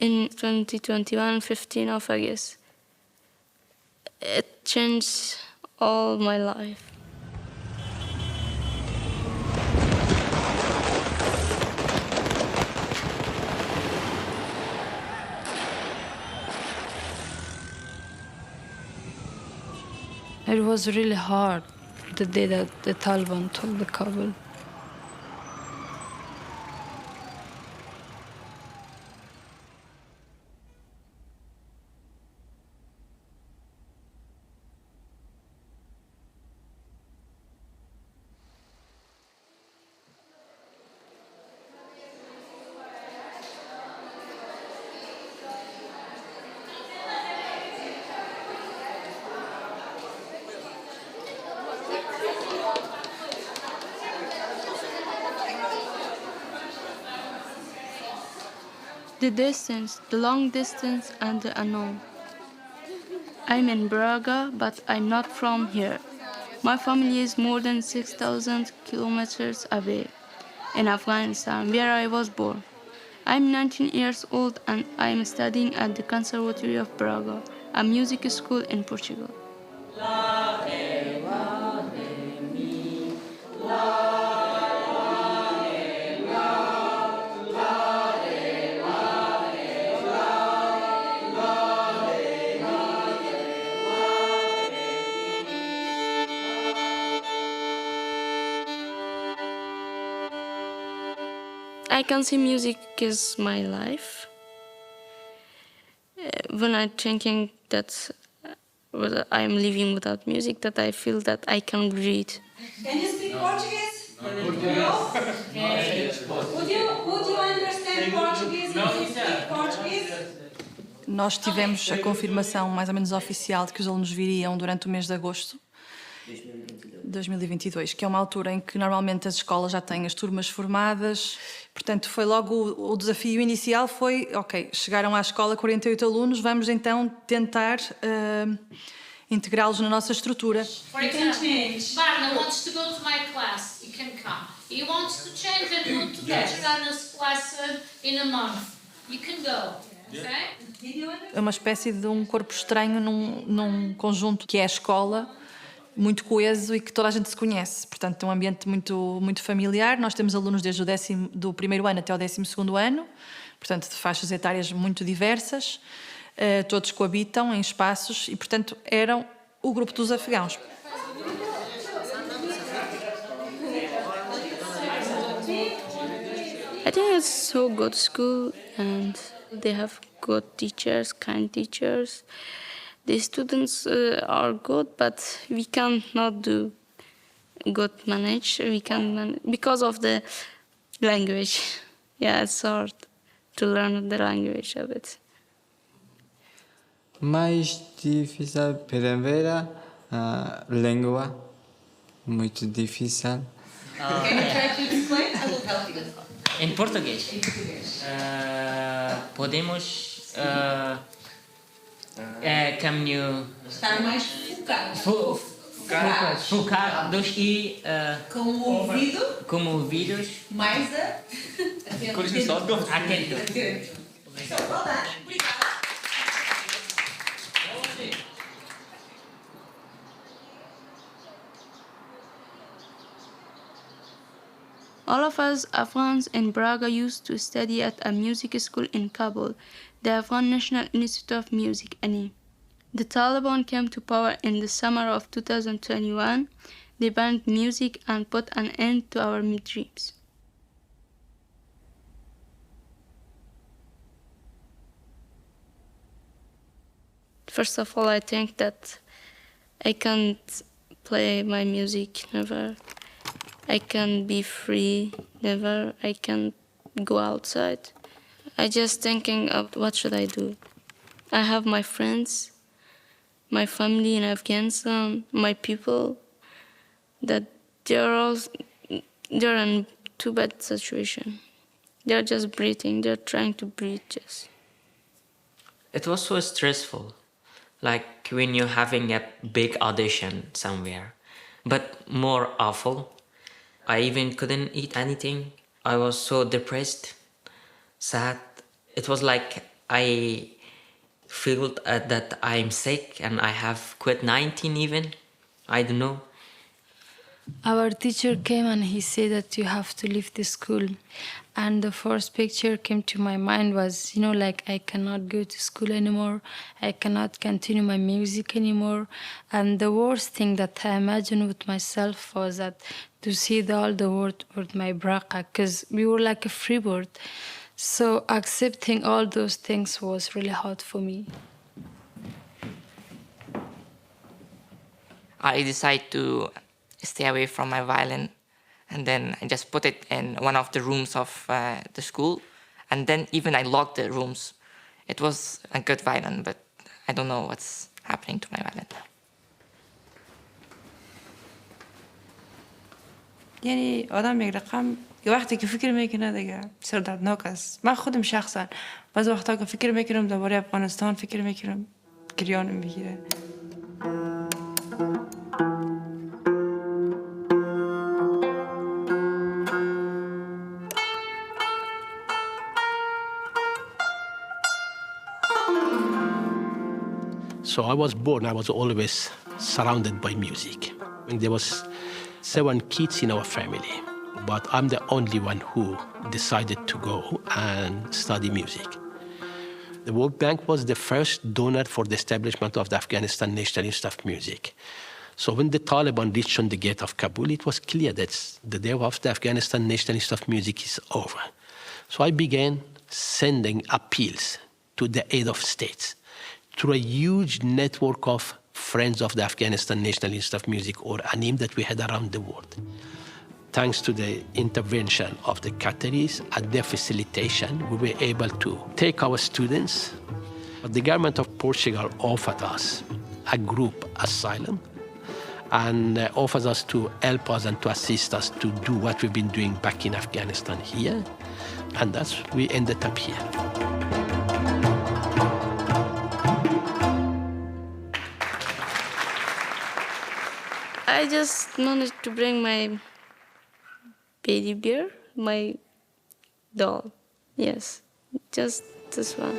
in 2021, 15 of August. It changed all my life. It was really hard the day that the Taliban took the Kabul. The distance, the long distance and the unknown. I'm in Braga, but I'm not from here. My family is more than 6,000 kilometers away, in Afghanistan, where I was born. I'm 19 years old and I'm studying at the Conservatory of Braga, a music school in Portugal. I can see music is my life. When I'm thinking that I'm living without music, that I feel that I can breathe. Can you speak Portuguese? No. Would you understand Portuguese if you speak Portuguese? Nós tivemos a confirmação mais ou menos oficial de que os alunos viriam durante o mês de agosto de 2022, que é uma altura em que normalmente as escolas já têm as turmas formadas. Portanto, foi logo o desafio inicial foi, ok, chegaram à escola 48 alunos, vamos então tentar integrá-los na nossa estrutura. For example, Barna wants to go to my class, you can come. He wants to change and go to Katarina's class in a month, you can go. Okay? É uma espécie de um corpo estranho num conjunto que é a escola, muito coeso e que toda a gente se conhece. Portanto, é um ambiente muito familiar. Nós temos alunos desde do primeiro ano até o 12º ano, portanto, de faixas etárias muito diversas. Todos coabitam em espaços e, portanto, eram o grupo dos afegãos. I think it's so good school and they have good teachers, kind teachers. The students are good, but we cannot do good manage. We can because of the language. Yeah, it's hard to learn the language a bit. Mais difícil para a língua, muito difícil. Can you try to explain? I will help you. Em português. Podemos caminho Estar mais focado. focados e Com o ouvido com ouvidos mais atentos. atento. Well done. Obrigada. All of us Afghans in Braga used to study at a music school in Kabul, the Afghan National Institute of Music, ANI. The Taliban came to power in the summer of 2021. They banned music and put an end to our dreams. First of all, I think that I can't play my music, never. I can be free, never. I can go outside. I just thinking of what should I do. I have my friends, my family in Afghanistan, my people, that they're in too bad situation. They're just breathing, they're trying to breathe just. It was so stressful, like when you're having a big audition somewhere, but more awful. I even couldn't eat anything. I was so depressed, sad. It was like I feel that I'm sick and I have COVID-19 even. I don't know. Our teacher came and he said that you have to leave the school. And the first picture came to my mind was, like I cannot go to school anymore. I cannot continue my music anymore. And the worst thing that I imagined with myself was that to see all the world with my Braga, because we were like a free bird. So accepting all those things was really hard for me. I decided to stay away from my violin, and then I just put it in one of the rooms of the school, and then even I locked the rooms. It was a good violin, but I don't know what's happening to my violin now. يعني آدم یک رقم وقتی که فکر میکنه دیگه بسیار دردناک است. من خودم شخصا بعضی وقتا که فکر میکنم درباره افغانستان فکر میکنم گریانم میگیره. So I was born, I was always surrounded by music. And there was 7 kids in our family, but I'm the only one who decided to go and study music. The World Bank was the first donor for the establishment of the Afghanistan National Institute of Music. So when the Taliban reached on the gate of Kabul, it was clear that the day of the Afghanistan National Institute of Music is over. So I began sending appeals to the aid of states through a huge network of friends of the Afghanistan National Institute of Music, or ANIM, that we had around the world. Thanks to the intervention of the Qataris and their facilitation, we were able to take our students. The government of Portugal offered us a group asylum and offers us to help us and to assist us to do what we've been doing back in Afghanistan here. And that's we ended up here. I just managed to bring my baby bear, my doll. Yes, just this one.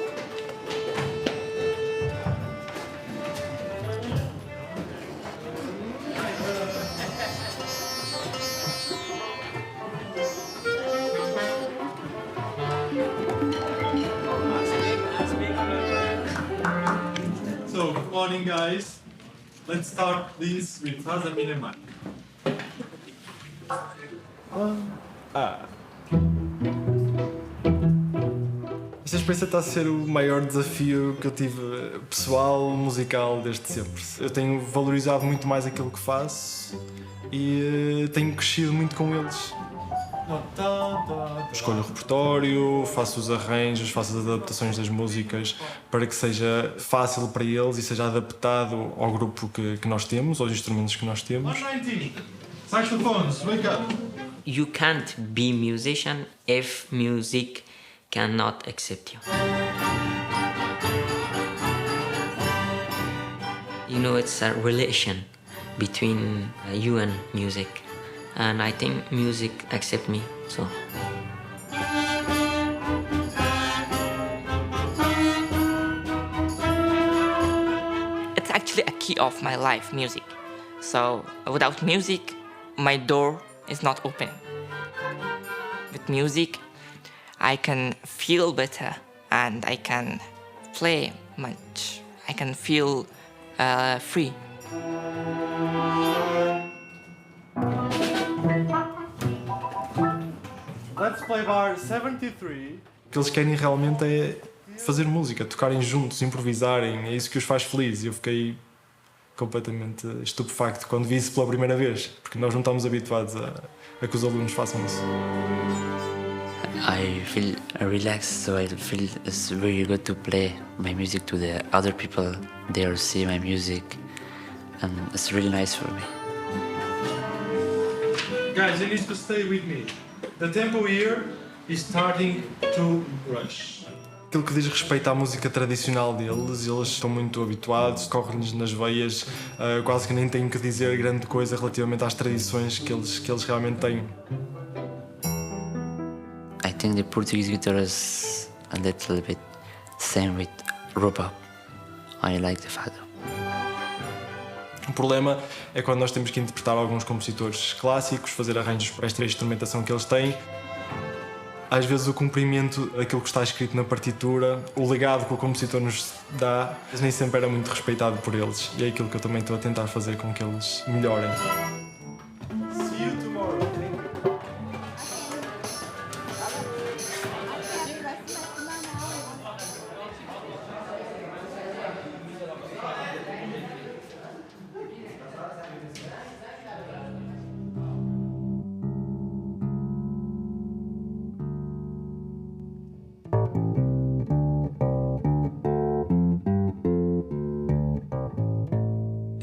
So, good morning, guys. Let's start this with Raza Mineman. Esta experiência está a ser o maior desafio que eu tive pessoal, musical, desde sempre. Eu tenho valorizado muito mais aquilo que faço e tenho crescido muito com eles. Escolho o repertório, faço os arranjos, faço as adaptações das músicas para que seja fácil para eles e seja adaptado ao grupo que nós temos, aos instrumentos que nós temos. Saxophones, wake up! You can't be musician if music cannot accept you. You know, it's a relation between you and music. And I think music accepts me, so. It's actually a key of my life, music. So without music, my door is not open. With music, I can feel better and I can play much. I can feel free. Let's play bar 73. O que eles querem realmente é fazer música, tocarem juntos, improvisarem, é isso que os faz felizes. Eu fiquei completamente estupefacto quando vi isso pela primeira vez, porque nós não estamos habituados a que os alunos façam isso. I feel relaxed, so I feel it's very good to play my music to the other people there, see my music, and it's really nice for me. Guys, you need to stay with me. The tempo here is starting to rush. Aquilo que diz respeito à música tradicional deles, eles estão muito habituados, correm-lhes nas veias, quase que nem tenho que dizer grande coisa relativamente às tradições que eles realmente têm. I think the Portuguese guitar is a little bit Same with robot. I like the fado. O problema é quando nós temos que interpretar alguns compositores clássicos, fazer arranjos para esta instrumentação que eles têm. Às vezes o cumprimento daquilo que está escrito na partitura, o legado que o compositor nos dá, nem sempre era muito respeitado por eles. E é aquilo que eu também estou a tentar fazer com que eles melhorem. See you tomorrow.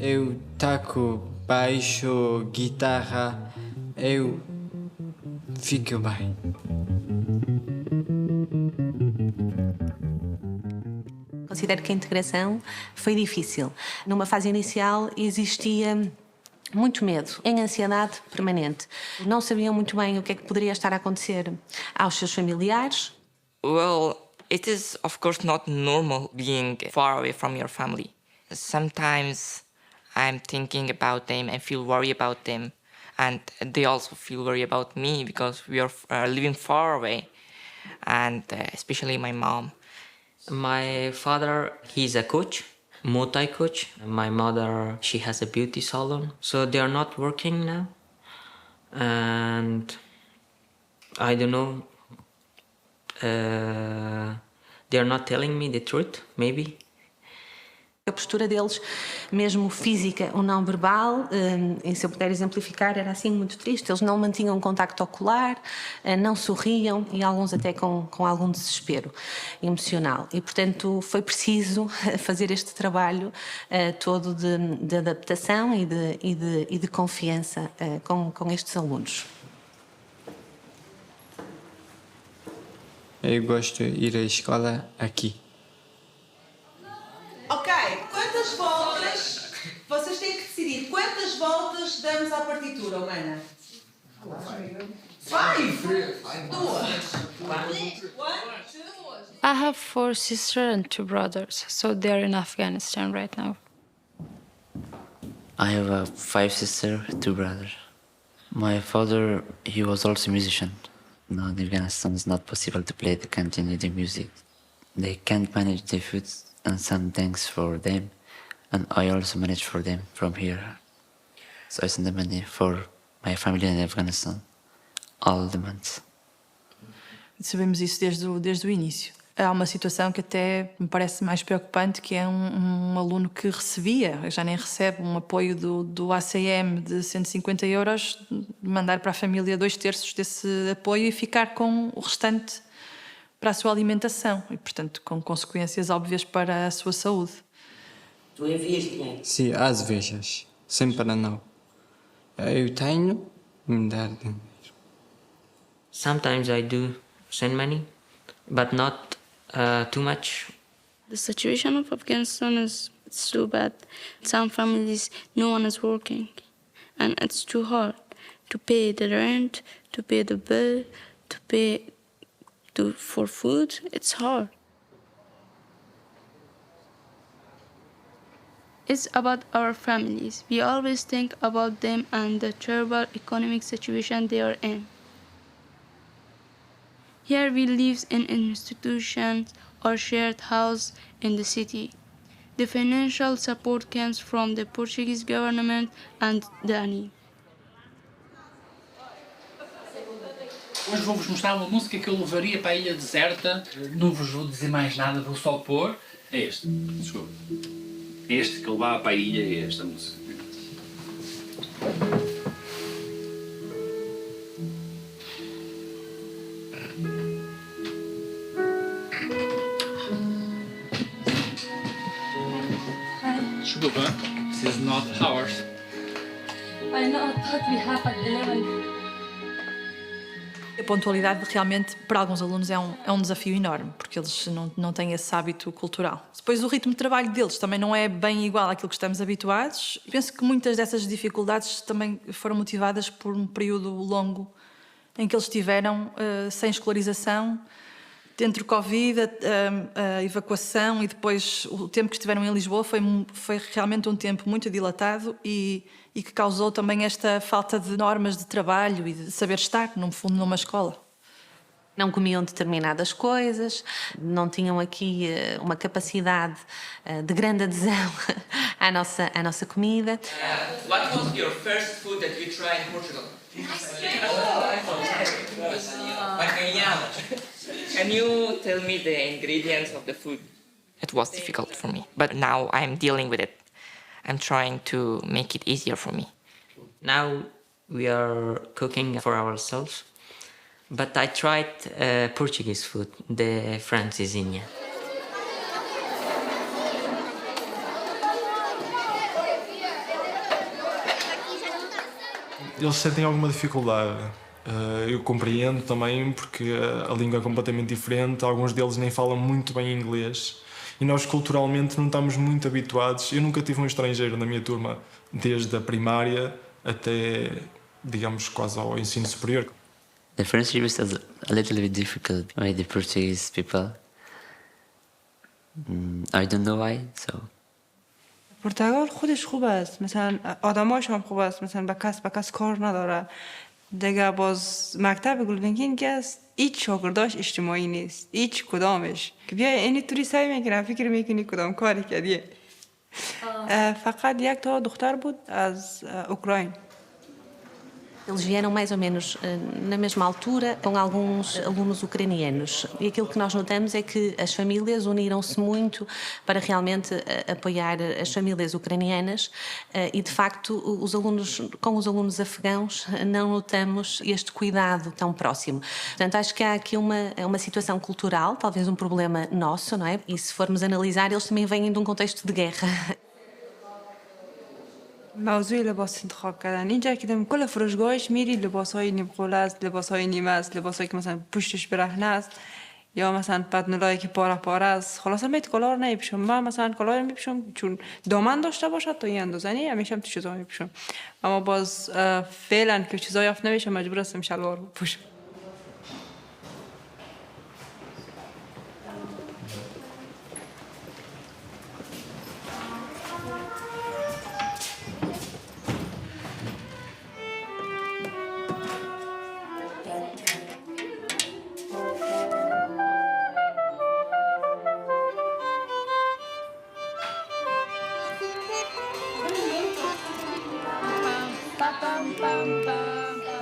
Eu taco baixo, guitarra, eu fico bem. Considero que a integração foi difícil. Numa fase inicial existia muito medo, em ansiedade permanente. Não sabiam muito bem o que é que poderia estar a acontecer aos seus familiares. Well, it is of course not normal being far away from your family. Sometimes I'm thinking about them and feel worried about them, and they also feel worried about me because we are living far away, and especially my mom. My father, he's a coach, multi-coach. My mother, she has a beauty salon. So they are not working now. And I don't know, they are not telling me the truth, maybe. A postura deles, mesmo física ou não verbal, se eu puder exemplificar, era assim muito triste. Eles não mantinham contacto ocular, não sorriam e alguns até com algum desespero emocional. E, portanto, foi preciso fazer este trabalho todo de adaptação e de confiança com estes alunos. Eu gosto de ir à escola aqui. Ok, quantas voltas? Vocês têm que decidir quantas voltas damos à partitura humana? 5! 2! I have 4 sisters and 2 brothers, so they are in Afghanistan right now. I have 5 sisters, 2 brothers. My father, he was also a musician. Now in Afghanistan it's not possible to play the canteen the music. They can't manage the food and some things for them, and I also manage for them from here. So I send the money for my family in Afghanistan all the months. Sabemos isso desde o início. Há uma situação que até me parece mais preocupante, que é um aluno que recebia, já nem recebe, um apoio do ACM de 150 €, mandar para a família 2/3 desse apoio e ficar com o restante para a sua alimentação e, portanto, com consequências óbvias para a sua saúde. Tu envias dinheiro? Sim, às vezes. Sempre não. Eu tenho me dar dinheiro. Sometimes I do send money, but not too much. The situation of Afghanistan is so bad. Some families, no one is working, and it's too hard to pay the rent, to pay the bill, to pay for food. It's hard. It's about our families. We always think about them and the terrible economic situation they are in. Here we live in institutions or shared house in the city. The financial support comes from the Portuguese government and Dani. Hoje vou-vos mostrar uma música que eu levaria para a ilha deserta. Não vos vou dizer mais nada, vou só pôr. É este. Desculpa. Este que eu levava para a ilha é esta música. Desculpa, this is not ours. I know, I thought we have at 11. A pontualidade realmente, para alguns alunos, é um desafio enorme, porque eles não têm esse hábito cultural. Depois, o ritmo de trabalho deles também não é bem igual àquilo que estamos habituados. Penso que muitas dessas dificuldades também foram motivadas por um período longo em que eles estiveram sem escolarização, Entre o Covid, a evacuação e depois o tempo que estiveram em Lisboa foi realmente um tempo muito dilatado e que causou também esta falta de normas de trabalho e de saber estar, no fundo, numa escola. Não comiam determinadas coisas, não tinham aqui uma capacidade de grande adesão à nossa comida. What was your first food that you tried in Portugal? Can you tell me the ingredients of the food? It was difficult for me, but now I'm dealing with it. I'm trying to make it easier for me. Now we are cooking for ourselves, but I tried Portuguese food, the francesinha. Eles sentem alguma dificuldade. Eu compreendo também porque a língua é completamente diferente, alguns deles nem falam muito bem inglês e nós culturalmente não estamos muito habituados. Eu nunca tive um estrangeiro na minha turma, desde a primária até, digamos, quase ao ensino superior. The friendship is a little bit difficult with the Portuguese people. I don't know why, so. پرتغال خودش خوب است، مثلا آدماش هم خوب است، مثلا به کس کار نداره. دیگه باز مکتب گلبنگین که است، هیچ شاگرداش اجتماعی نیست، هیچ کدامش که بیا اینی توری سعی میکنه فکر میکنی کدام کاری کردیه. فقط یک تا دختر بود از اوکراین. Eles vieram mais ou menos na mesma altura com alguns alunos ucranianos. E aquilo que nós notamos é que as famílias uniram-se muito para realmente apoiar as famílias ucranianas e, de facto, com os alunos afegãos não notamos este cuidado tão próximo. Portanto, acho que há aqui uma situação cultural, talvez um problema nosso, não é? E se formos analisar, eles também vêm de um contexto de guerra. موضوع لباس انتخاب کردن اینجا که دم کل فروشگاهش میری لباسای نیم قوله است، لباسای نیمه است، لباسایی که مثلا پشتش برهنه است یا مثلا پدنولایی که پاره پاره است. خلاصا میت کلار نمیپوشم. من مثلا کلار میپوشم چون دامن داشته باشه تا این اندازه نه همیشه هم تو چیزا میپوشم. اما باز فعلا که چیزا یافت نمیشه مجبور هستم شلوار بپوشم.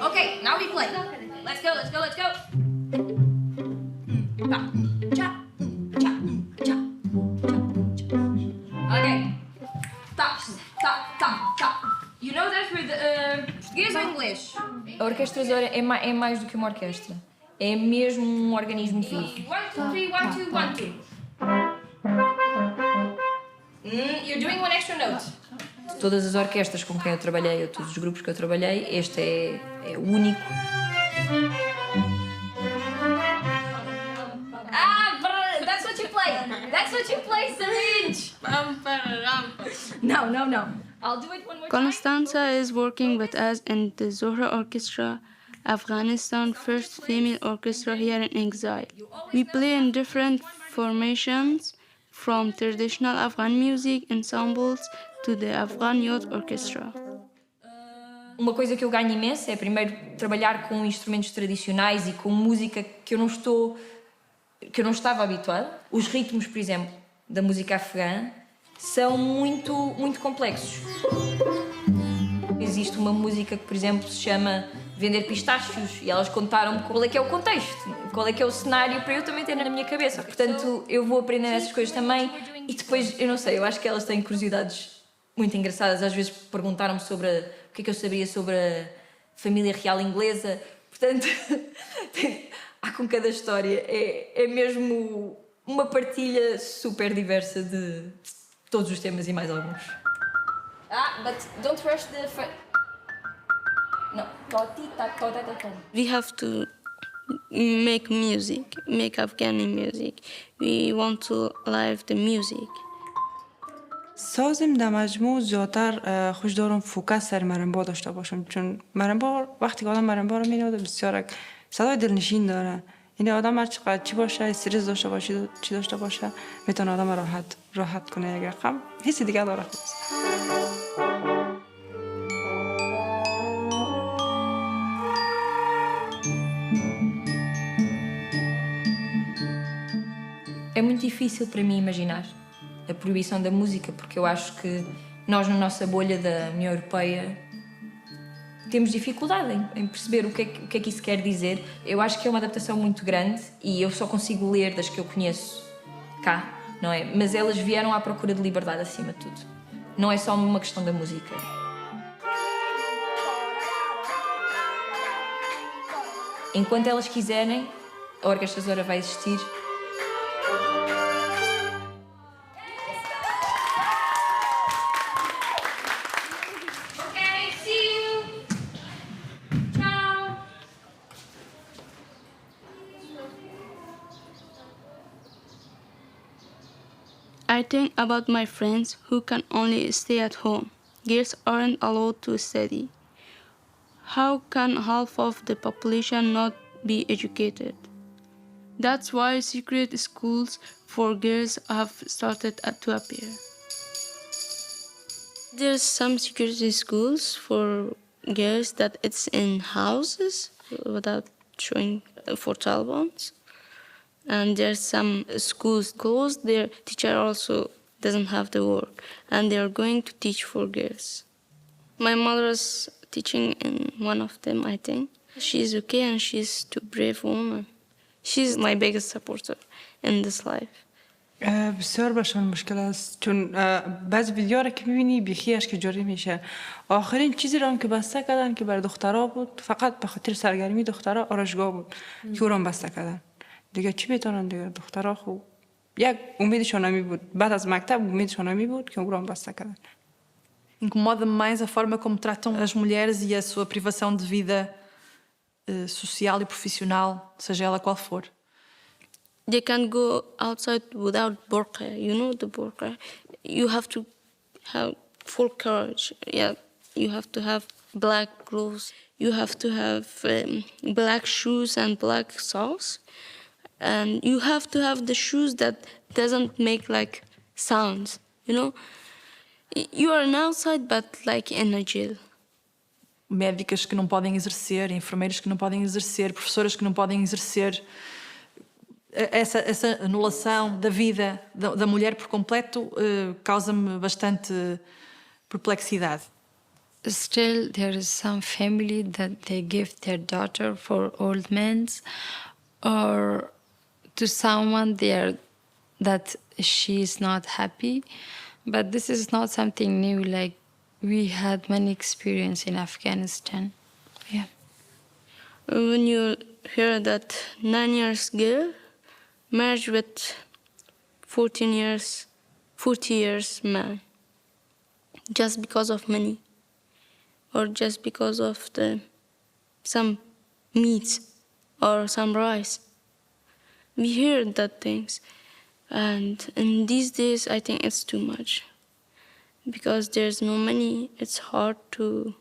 Okay, now we play. Let's go, let's go, let's go. Okay. Top, top, top, top. You know that with português ou English? A orquestra é mais do que uma orquestra. É mesmo um organismo vivo. 1, 2, 3, 1, 2, 1, 2. You're doing one extra note. Todas as orquestras com quem eu trabalhei, ou todos os grupos que eu trabalhei, este é o único. That's what you play. That's what you play, Salinj. No. I'll do it one more time. Constanza is working with us in the Zohra Orchestra, Afghanistan first female orchestra here in exile. We play in different formations, from traditional Afghan music ensembles to the Afghan Youth Orchestra. Uma coisa que eu ganho imenso é, primeiro, trabalhar com instrumentos tradicionais e com música que eu não estava habituada. Os ritmos, por exemplo, da música afegã são muito, muito complexos. Existe uma música que, por exemplo, se chama Vender Pistácios e elas contaram-me qual é que é o contexto, qual é que é o cenário para eu também ter na minha cabeça. Portanto, eu vou aprender essas coisas também e depois, eu não sei, eu acho que elas têm curiosidades muito engraçadas. Às vezes perguntaram-me sobre o que é que eu sabia sobre a família real inglesa. Portanto, há com cada história. É mesmo uma partilha super diversa de todos os temas e mais alguns. But don't rush the... No. We have to make music, make Afghani music. We want to live the music. سازم در مجموع زیادتر خوش دارم فوکس سر مرنبا داشته باشم چون مرنبا وقتی که آدم مرنبا رو می‌نوازه بسیار صدای دلنشین داره. یعنی آدم چقدر چی باشه استرس داشته باشه چی داشته باشه میتونه آدم راحت کنه اگر غم حس دیگه داره خلاص. É muito difícil para mim imaginar a proibição da música, porque eu acho que nós, na nossa bolha da União Europeia, temos dificuldade em perceber o que é que isso quer dizer. Eu acho que é uma adaptação muito grande e eu só consigo ler das que eu conheço cá, não é? Mas elas vieram à procura de liberdade acima de tudo. Não é só uma questão da música. Enquanto elas quiserem, a Orquestra Zora vai existir. I think about my friends who can only stay at home. Girls aren't allowed to study. How can half of the population not be educated? That's why secret schools for girls have started to appear. There's some secret schools for girls that it's in houses without showing for Talibans. And there's some schools closed, their teacher also doesn't have the work, and they're going to teach for girls. My mother's teaching in one of them, I think. She's okay and she's a brave woman. She's my biggest supporter in this life. بسیار برشان مشکل است چون بعضی ویدیوها را که میبینی بیخیش که جوری میشه. آخرین چیزی را هم که بسته کردن که بر دخترها بود فقط به خاطر سرگرمی دخترها آرایشگاه بود که او را بسته کردن. دیگه چی میتونن دیگه دخترها خوب یک امیدشان همی بود بعد از مکتب امیدشان همی بود که او را بسته کردن. Incomoda-me mais a forma como tratam as mulheres e a sua privação de vida social e profissional, seja ela qual for. They can go outside without burqa. You know the burqa? You have to have full courage. Yeah, you have to have black clothes. You have to have black shoes and black socks. And you have to have the shoes that doesn't make like sounds, you know? You are outside but like in a jail. Médicas que não podem exercer, enfermeiras que não podem exercer, professoras que não podem exercer. Essa anulação da vida da mulher por completo causa-me bastante perplexidade. Still, there is some family that they give their daughter for old men or to someone there that she is not happy. But this is not something new. Like, we had many experience in Afghanistan. Yeah. When you hear that 9 years girl married with 40 years man, just because of money, or just because of some meat or some rice. We hear that things, and in these days I think it's too much. Because there's no money, it's hard to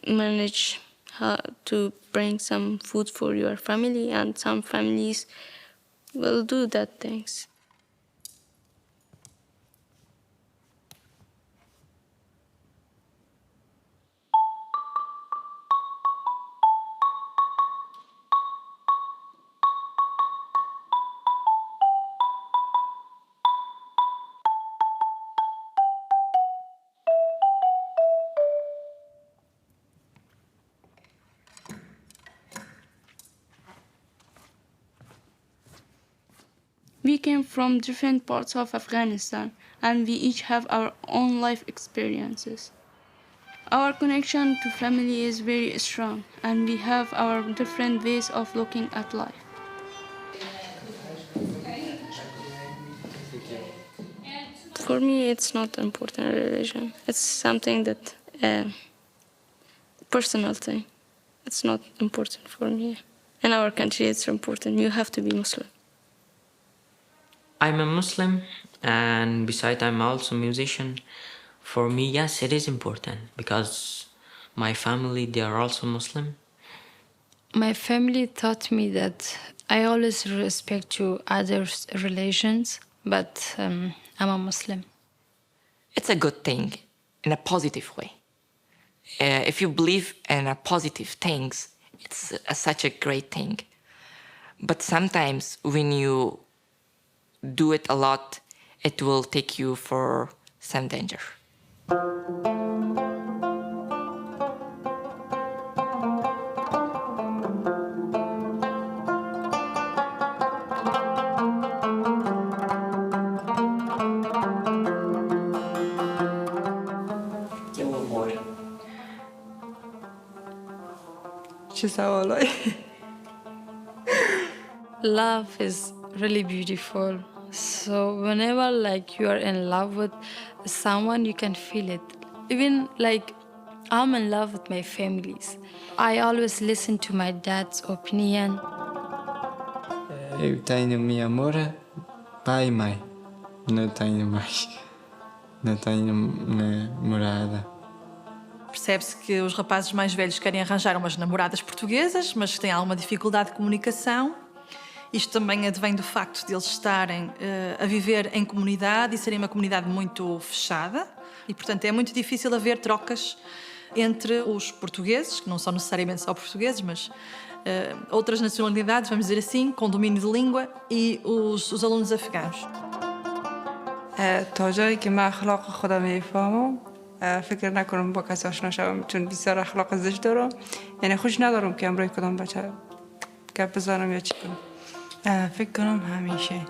manage how to bring some food for your family, and some families will do that things. We came from different parts of Afghanistan, and we each have our own life experiences. Our connection to family is very strong, and we have our different ways of looking at life. For me, it's not important religion. It's something that personal thing. It's not important for me. In our country, it's important. You have to be Muslim. I'm a Muslim, and besides I'm also a musician. For me, yes, it is important because my family, they are also Muslim. My family taught me that I always respect to others' religions, but I'm a Muslim. It's a good thing in a positive way. If you believe in a positive things, it's such a great thing. But sometimes when you do it a lot, it will take you for some danger. Love is really beautiful. So whenever you are in love with someone, you can feel it. Even I'm in love with my families. I always listen to my dad's opinion. Eu tenho minha mora, pai e mãe. Não tenho mais. Não tenho namorada. Percebe-se que os rapazes mais velhos querem arranjar umas namoradas portuguesas, mas que têm alguma dificuldade de comunicação. Isto também advém do facto de eles estarem a viver em comunidade e serem uma comunidade muito fechada. E, portanto, é muito difícil haver trocas entre os portugueses, que não são necessariamente só portugueses, mas outras nacionalidades, vamos dizer assim, com domínio de língua, e os alunos afegãos. تا جایی که من اخلاق خودم میفهمم فکر نکنم با کسی آشنا شوم چون بسیار اخلاق زشت دارم یعنی خوش ندارم که امروز کدام بچه گپ بزنم یا چی کنم فکر کنم همیشه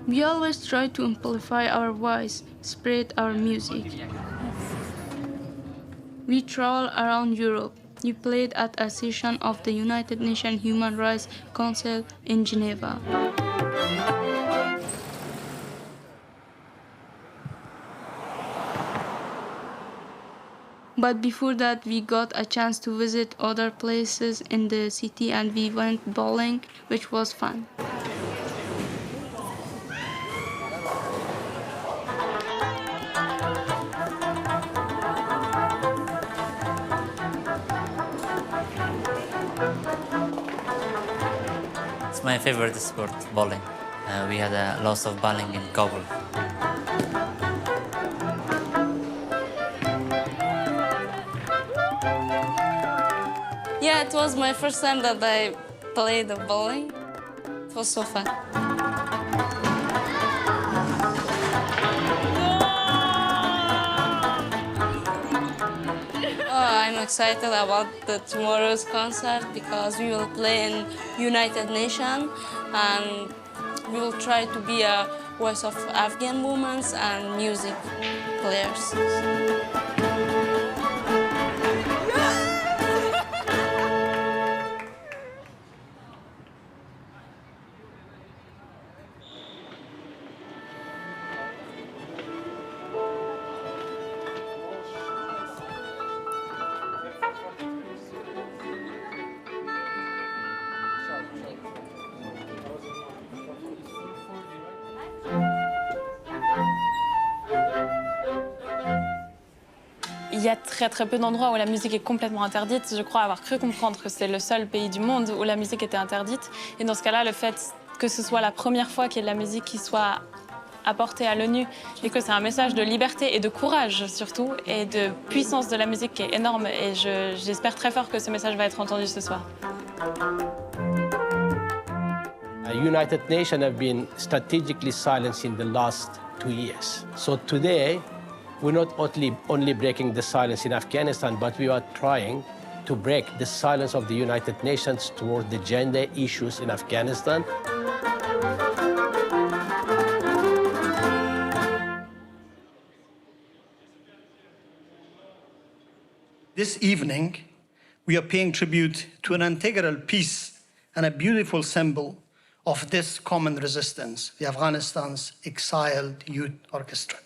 We always try to amplify our voice, spread our music. We travel around Europe. We played at a session of the United Nations Human Rights Council in Geneva. But before that, we got a chance to visit other places in the city and we went bowling, which was fun. It's my favorite sport, bowling. We had a lots of bowling in Kabul. Yeah, it was my first time that I played the bowling. It was so fun. I'm excited about tomorrow's concert because we will play in United Nations and we will try to be a voice of Afghan women and music players. Il y a très peu d'endroits où la musique est complètement interdite. Je crois avoir cru comprendre que c'est le seul pays du monde où la musique était interdite. Et dans ce cas-là, le fait que ce soit la première fois qu'il y ait de la musique qui soit apportée à l'ONU et que c'est un message de liberté et de courage surtout et de puissance de la musique qui est énorme. Et j'espère très fort que ce message va être entendu ce soir. United Nations have been strategically silenced in the last 2 years. So today, we're not only breaking the silence in Afghanistan, but we are trying to break the silence of the United Nations toward the gender issues in Afghanistan. This evening, we are paying tribute to an integral piece and a beautiful symbol of this common resistance, the Afghanistan's Exiled Youth Orchestra.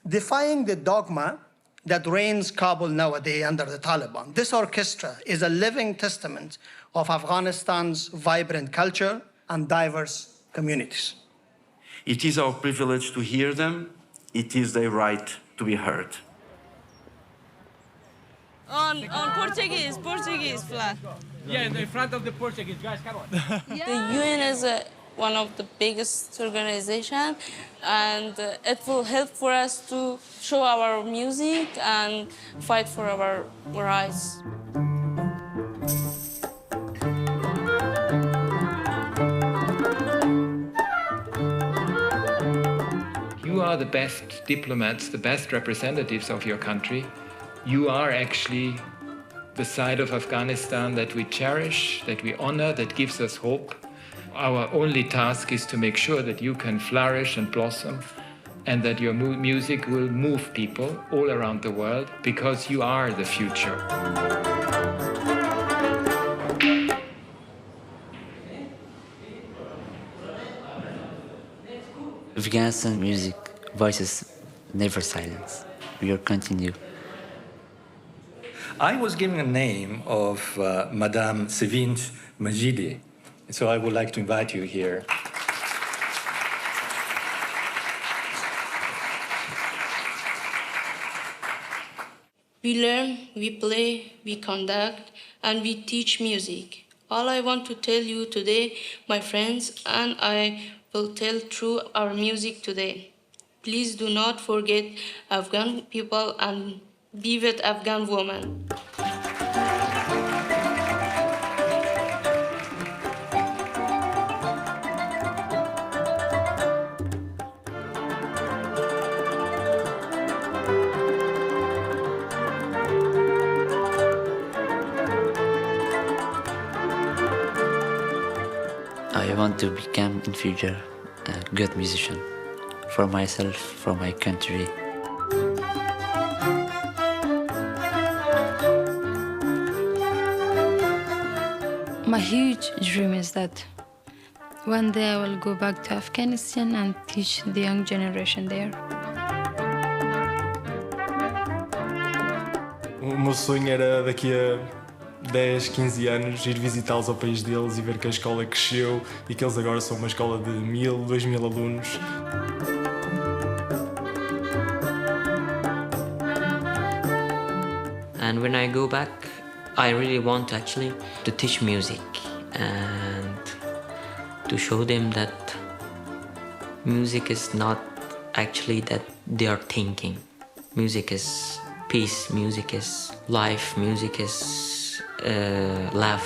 Defying the dogma that reigns Kabul nowadays under the Taliban. This orchestra is a living testament of Afghanistan's vibrant culture and diverse communities. It is our privilege to hear them. It is their right to be heard. On Portuguese flag. Yeah, in front of the Portuguese guys, come on. The UN is one of the biggest organizations, and it will help for us to show our music and fight for our rights. You are the best diplomats, the best representatives of your country. You are actually the side of Afghanistan that we cherish, that we honor, that gives us hope. Our only task is to make sure that you can flourish and blossom and that your music will move people all around the world because you are the future. Afghanistan music voices never silence. We will continue. I was given a name of Madame Sevinç Majidi, so I would like to invite you here. We learn, we play, we conduct, and we teach music. All I want to tell you today, my friends, and I will tell through our music today. Please do not forget Afghan people and be with Afghan women. I want to become in future a good musician for myself, for my country. My huge dream is that one day I will go back to Afghanistan and teach the young generation there. O meu sonho era daqui a 10, 15 anos ir visitá-los ao país deles e ver que a escola cresceu e que eles agora são uma escola de 1000, 2000 alunos. And when I go back, I really want actually to teach music and to show them that music is not actually that they are thinking. Music is peace, music is life, music is love.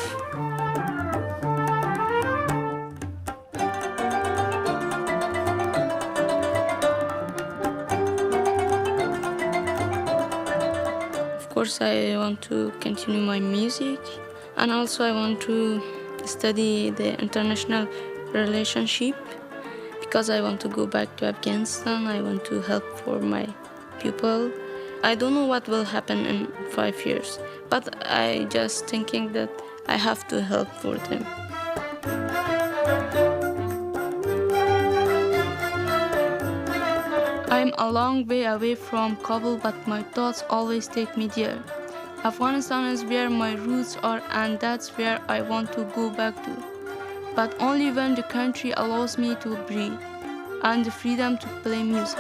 Of course, I want to continue my music, and also I want to study the international relationship because I want to go back to Afghanistan. I want to help for my people. I don't know what will happen in 5 years, but I just thinking that I have to help for them. I'm a long way away from Kabul, but my thoughts always take me there. Afghanistan is where my roots are, and that's where I want to go back to. But only when the country allows me to breathe and the freedom to play music.